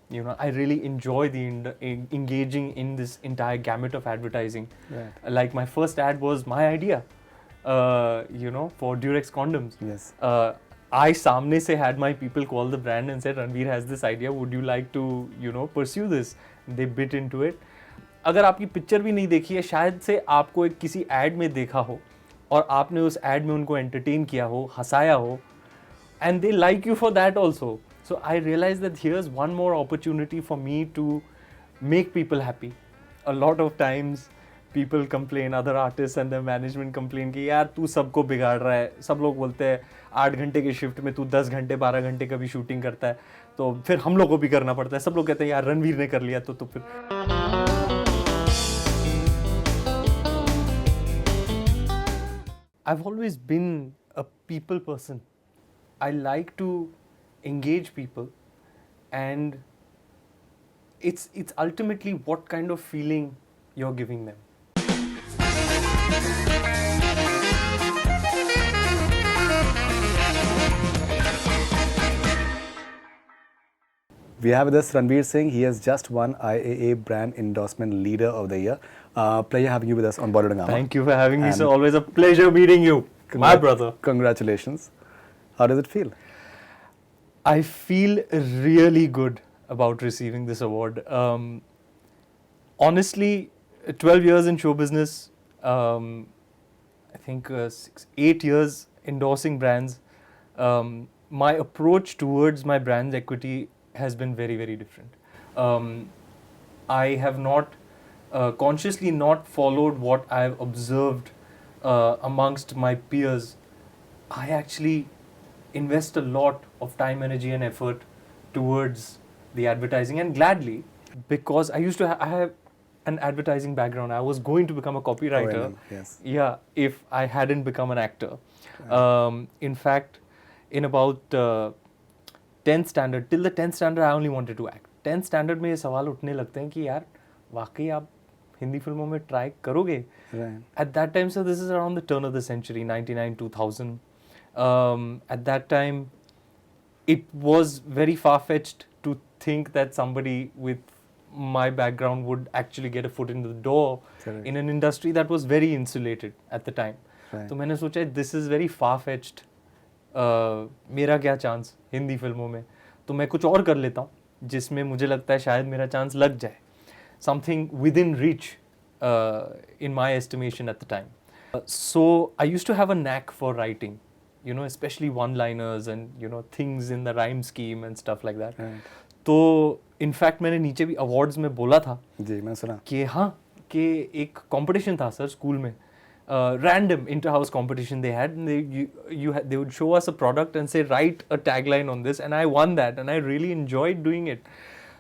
I really enjoy engaging in this entire gamut of advertising. Right. Like my first ad was my idea, for Durex condoms. Yes. I सामने से had my people call the brand and said, Ranveer has this idea, would you like to, pursue this? They bit into it. अगर आपकी picture भी नहीं देखी है, शायद से आपको एक किसी एड में देखा हो और आपने उस एड में उनको एंटरटेन किया हो, हंसाया हो, and they like you for that also. So I realized that here's one more opportunity for me to make people happy. A lot of times people complain, other artists and their management complain कि यार तू सबको बिगाड़ रहा है. सब लोग बोलते हैं 8 घंटे के शिफ्ट में तू 10 घंटे 12 घंटे का भी शूटिंग करता है, तो फिर हम लोग को भी करना पड़ता है. सब लोग कहते हैं यार रणवीर ने कर लिया तो फिर. I've always been a people person. I like to engage people, and it's ultimately what kind of feeling you're giving them. We have with us Ranveer Singh. He has just won IAA Brand Endorsement Leader of the Year. Pleasure having you with us on Bollywood Hungama. Thank you for having me, sir. Always a pleasure meeting you, my brother. Congratulations. How does it feel? I feel really good about receiving this award. Honestly, 12 years in show business, I think 8 years endorsing brands. My approach towards my brand's equity has been very, very different. I have not consciously not followed what I've observed amongst my peers. I actually invest a lot of time, energy and effort towards the advertising, and gladly, because I used to I have an advertising background. I was going to become a copywriter. Yes. Yeah, if I hadn't become an actor. In fact, in about 10th standard, till the 10th standard, I only wanted to act. 10th standard में ये सवाल उठने लगते हैं कि यार वाकई आप हिंदी फिल्मों में ट्राई करोगे? Right. At that time, so this is around the turn of the century, 99, 2000. At that time, it was very far-fetched to think that somebody with my background would actually get a foot in the door. Correct. In an industry that was very insulated at the time. Right. तो मैंने सोचा this is very far-fetched. मेरा क्या chance Hindi फिल्मों में, तो मैं कुछ और कर लेता हूँ जिसमें मुझे लगता है शायद मेरा चांस लग जाए. Something within reach in my estimation at the time. So I used to have a knack for writing, especially one-liners and, things in the rhyme scheme and stuff like that. Right. तो in fact मैंने नीचे भी awards में बोला था जी मैं सुना कि हाँ कि एक competition था सर स्कूल में. Random inter-house competition they had, and they would show us a product and say write a tagline on this, and I won that, and I really enjoyed doing it.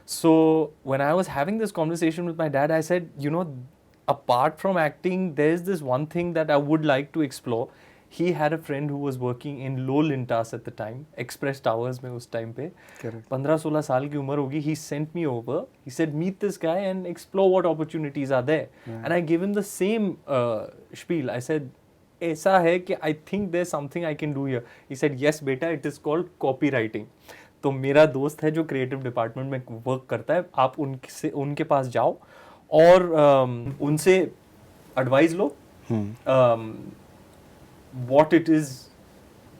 So when I was having this conversation with my dad, I said, apart from acting, there's this one thing that I would like to explore. He had a friend who was working in Low Lintas at the time, Express Towers में उस time पे. 15-16 साल की उम्र होगी. He sent me over. He said, meet this guy and explore what opportunities are there. Right. And I gave him the same spiel. I said, ऐसा है कि I think there's something I can do here. He said, yes बेटा, it is called copywriting. तो मेरा दोस्त है जो creative department में वर्क करता है, आप उनके पास जाओ और उनसे advice low what it is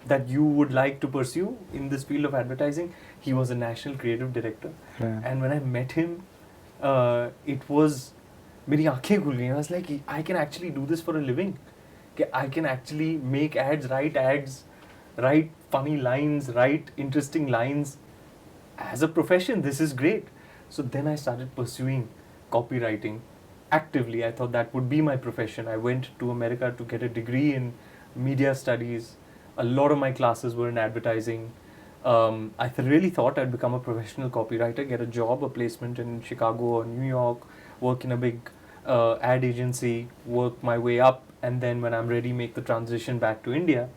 that you would like to pursue in this field of advertising. He was a national creative director. Right. And when I met him, it was, मेरी आँखें खुल गई. I was like, I can actually do this for a living. I can actually make ads, write funny lines, write interesting lines as a profession. This is great. So then I started pursuing copywriting actively. I thought that would be my profession. I went to America to get a degree in media studies. A lot of my classes were in advertising. I really thought I'd become a professional copywriter, get a job, a placement in Chicago or New York, work in a big ad agency, work my way up, and then when I'm ready, make the transition back to India.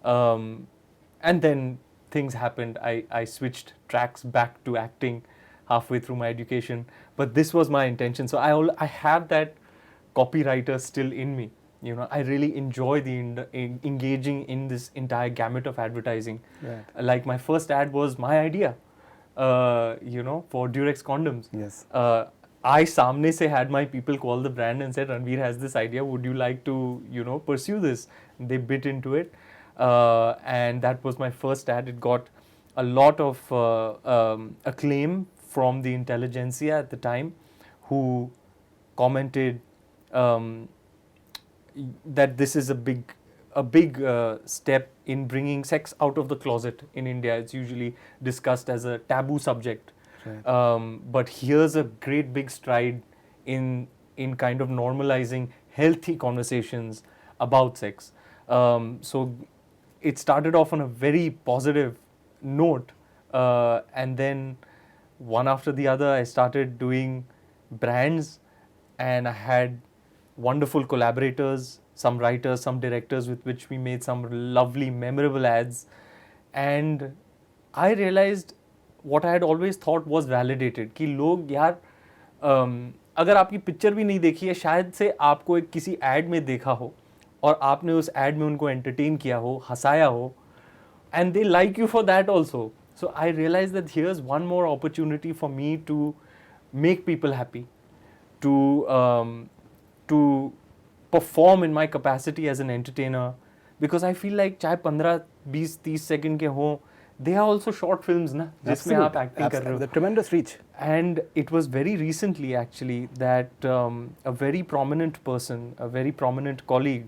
And then things happened. I switched tracks back to acting halfway through my education. But this was my intention. So I have that copywriter still in me. I really enjoy engaging in this entire gamut of advertising. Right. Like my first ad was my idea. for Durex condoms. Yes. I samne se had my people call the brand and said, Ranveer has this idea, would you like to, pursue this? They bit into it. And that was my first ad. It got a lot of acclaim from the intelligentsia at the time, who commented um, that this is a big step in bringing sex out of the closet in India. It's usually discussed as a taboo subject. Right. But here's a great big stride in kind of normalizing healthy conversations about sex. So it started off on a very positive note, and then one after the other, I started doing brands, and I had wonderful collaborators, some writers, some directors with which we made some lovely, memorable ads. And I realized what I had always thought was validated कि लोग यार अगर आपकी picture भी नहीं देखी है, शायद से आपको एक किसी एड में देखा हो और आपने उस एड में उनको एंटरटेन किया हो, हंसाया हो, and they like you for that also. So I realized that here's one more opportunity for me to make people happy, to perform in my capacity as an entertainer, because I feel like चाहे 15, 20, 30 second के हों, they are also short films ना, जिसमें आप acting कर रहे हो. The tremendous reach. And it was very recently actually that a very prominent person, a very prominent colleague,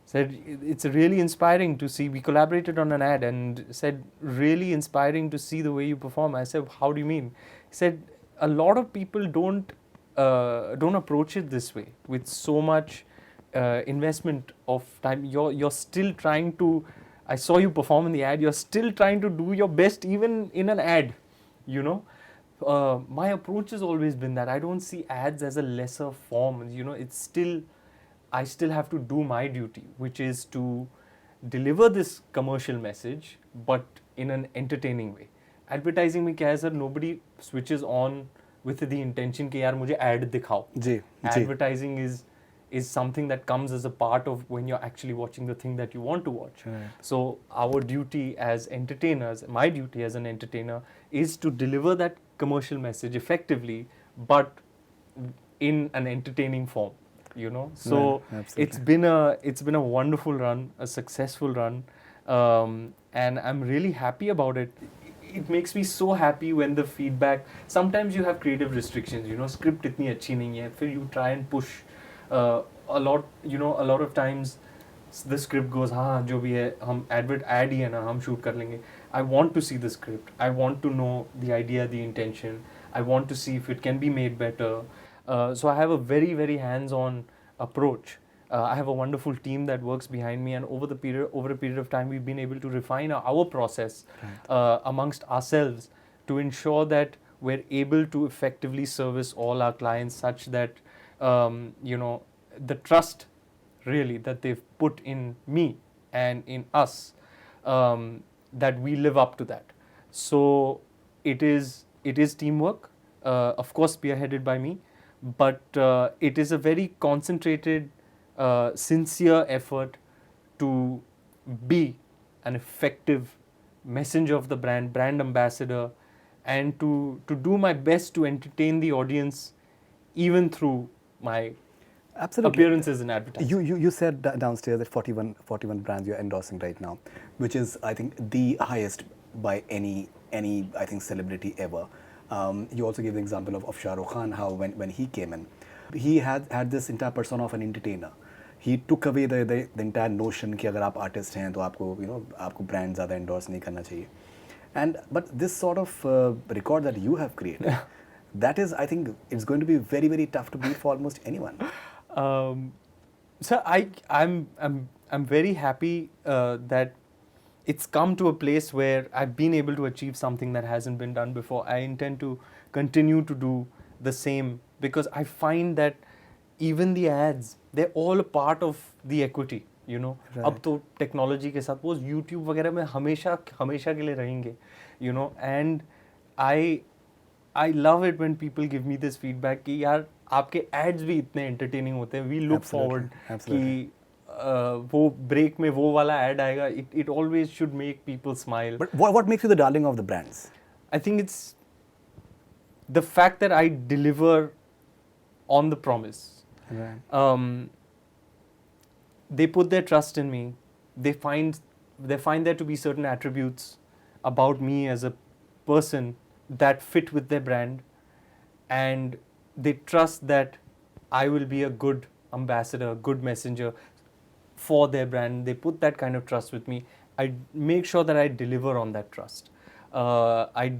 said it's really inspiring to see. We collaborated on an ad and said really inspiring to see the way you perform. I said, how do you mean? He said a lot of people don't approach it this way with so much investment of time. You're still trying to. I saw you perform in the ad. You're still trying to do your best even in an ad. My approach has always been that I don't see ads as a lesser form. It's still. I still have to do my duty, which is to deliver this commercial message, but in an entertaining way. Advertising में क्या है sir? Nobody switches on with the intention कि यार मुझे ad दिखाओ. जी. Advertising is something that comes as a part of when you're actually watching the thing that you want to watch. Right. So our duty as entertainers, my duty as an entertainer, is to deliver that commercial message effectively, but in an entertaining form. So absolutely. it's been a wonderful run, a successful run, and I'm really happy about it. It makes me so happy when the feedback. Sometimes you have creative restrictions, script itni अच्छी नहीं है, फिर you try and push a lot. A lot of times the script goes, हाँ जो भी है हम ad ही है ना, हम shoot कर लेंगे. I want to see the script. I want to know the idea, the intention. I want to see if it can be made better. So I have a very, very hands-on approach. I have a wonderful team that works behind me, and over a period of time, we've been able to refine our process amongst ourselves to ensure that we're able to effectively service all our clients, such that the trust really that they've put in me and in us, that we live up to that. So it is teamwork, of course spearheaded by me. But it is a very concentrated, sincere effort to be an effective messenger of the brand ambassador, and to do my best to entertain the audience, even through my appearances in advertising. You said downstairs that 41 brands you're endorsing right now, which is, I think, the highest by any I think celebrity ever. You also gave the example of Shah Rukh Khan, how when he came in, he had this entire persona of an entertainer. He took away the entire notion कि अगर आप artist हैं तो आपको आपको brand ज़्यादा endorse नहीं करना चाहिए. But this sort of record that you have created, that is, I think, it's going to be very, very tough to beat for almost anyone. So I'm very happy that it's come to a place where I've been able to achieve something that hasn't been done before. I intend to continue to do the same, because I find that even the ads, they're all a part of the equity. Right. अब तो technology के साथ वो YouTube वगैरह में हमेशा के लिए रहेंगे. And I love it when people give me this feedback कि यार आपके ads भी इतने entertaining होते हैं. We look forward कि वो break में वो वाला ad आएगा, it always should make people smile. But what makes you the darling of the brands? I think it's the fact that I deliver on the promise. Right. They put their trust in me. They find there to be certain attributes about me as a person that fit with their brand, and they trust that I will be a good ambassador, a good messenger for their brand. They put that kind of trust with me. I make sure that I deliver on that trust. I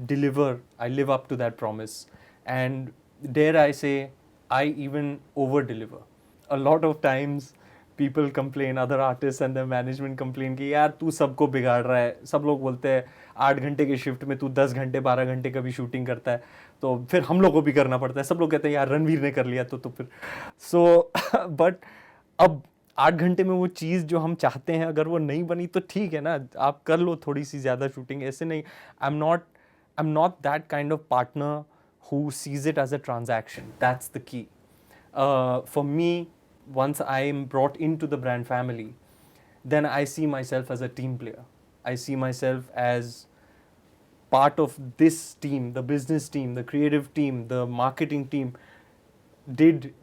live up to that promise, and dare I say, I even over deliver. A lot of times people complain, other artists and their management complain कि यार तू सबको बिगाड़ रहा है. सब लोग बोलते हैं 8 घंटे के शिफ्ट में तू 10 घंटे 12 घंटे का भी शूटिंग करता है, तो फिर हम लोग को भी करना पड़ता है. सब लोग कहते हैं यार रणवीर ने कर लिया तो फिर सो बट अब 8 घंटे में वो चीज़ जो हम चाहते हैं अगर वो नहीं बनी तो ठीक है ना, आप कर लो थोड़ी सी ज़्यादा शूटिंग. ऐसे नहीं, I am not that kind of partner who sees it as a transaction. That's the key. For me, once I am brought into the brand family, then I see myself as a team player. I see myself as part of this team, the business team, the creative team, the marketing team. Did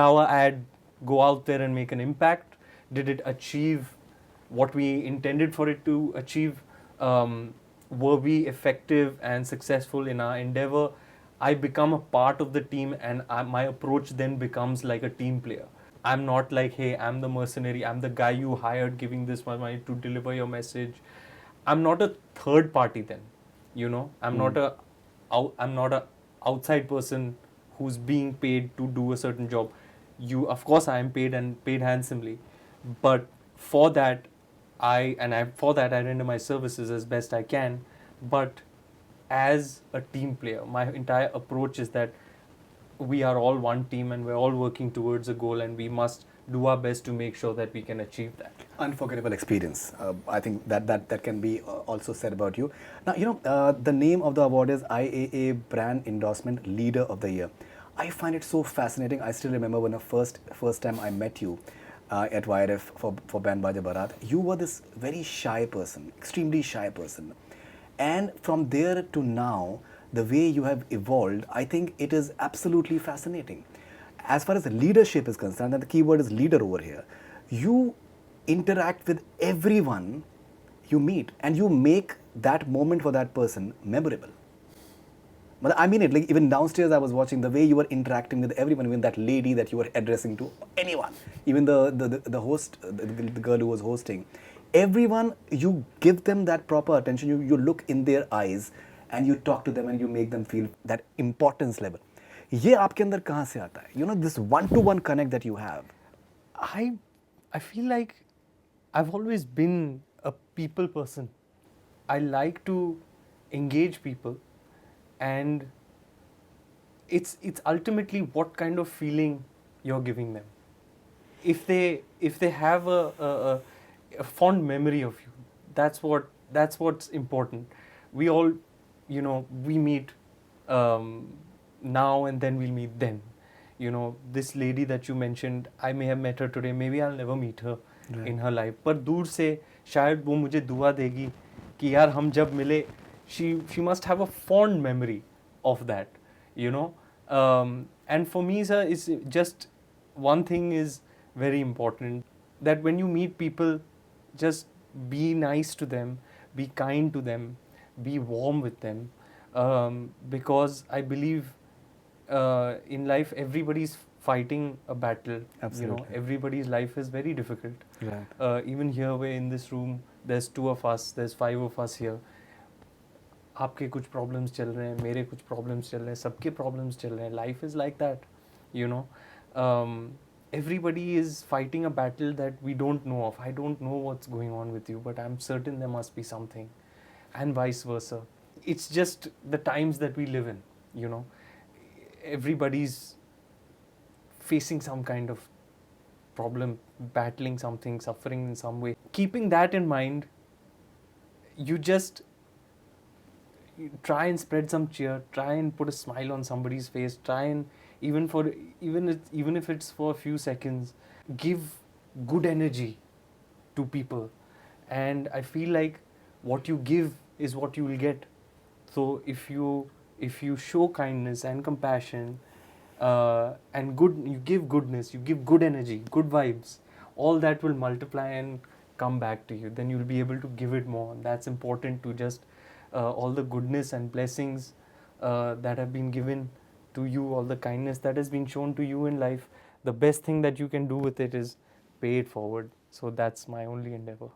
our ad go out there and make an impact? Did it achieve what we intended for it to achieve? Were we effective and successful in our endeavor? I become a part of the team, and my approach then becomes like a team player. I'm not like, hey, I'm the mercenary, I'm the guy you hired giving this much money to deliver your message. I'm not a third party then, I'm not a outside person who's being paid to do a certain job. Of course I am paid and paid handsomely, but for that I render my services as best I can. But as a team player, my entire approach is that we are all one team and we're all working towards a goal, and we must do our best to make sure that we can achieve that. Unforgettable experience. I think that can be also said about you. Now, the name of the award is IAA Brand Endorsement Leader of the Year. I find it so fascinating. I still remember when the first time I met you at YRF for Band Baja Barat. You were this very shy person, extremely shy person. And from there to now, the way you have evolved, I think it is absolutely fascinating. As far as leadership is concerned, and the keyword is leader over here, you interact with everyone you meet, and you make that moment for that person memorable. But I mean it, like even downstairs I was watching the way you were interacting with everyone, even that lady that you were addressing to, anyone, even the host, the girl who was hosting. Everyone, you give them that proper attention, you look in their eyes and you talk to them and you make them feel that importance level. ये आपके अंदर कहाँ से आता है? This one-to-one connect that you have. I feel like I've always been a people person. I like to engage people, and it's ultimately what kind of feeling you're giving them. If they have a fond memory of you, that's what's important. We all, we meet now and then we'll meet then. This lady that you mentioned, I may have met her today, maybe I'll never meet her in her life, पर दूर से शायद वो मुझे दुआ देगी कि यार हम जब मिले, she must have a fond memory of that, and for me, sir, is just one thing is very important, that when you meet people, just be nice to them, be kind to them, be warm with them, because I believe in life everybody's fighting a battle. Absolutely. Everybody's life is very difficult. Right. Even here, we're in this room, there's 2 of us, there's 5 of us here. आपके कुछ problems चल रहे हैं, मेरे कुछ problems चल रहे हैं, सबके प्रॉब्लम्स चल रहे हैं. Life is like that, everybody is fighting a battle that we don't know of. I don't know what's going on with you, but I'm certain there must be something, and vice versa. It's just the times that we live in, everybody's facing some kind of problem, battling something, suffering in some way. Keeping that in mind, you just try and spread some cheer, try and put a smile on somebody's face, try and even if it's for a few seconds, give good energy to people. And I feel like what you give is what you will get. So if you show kindness and compassion, and you give goodness, you give good energy, good vibes, all that will multiply and come back to you. Then you'll be able to give it more. That's important, to just all the goodness and blessings that have been given to you, all the kindness that has been shown to you in life. The best thing that you can do with it is pay it forward. So that's my only endeavor.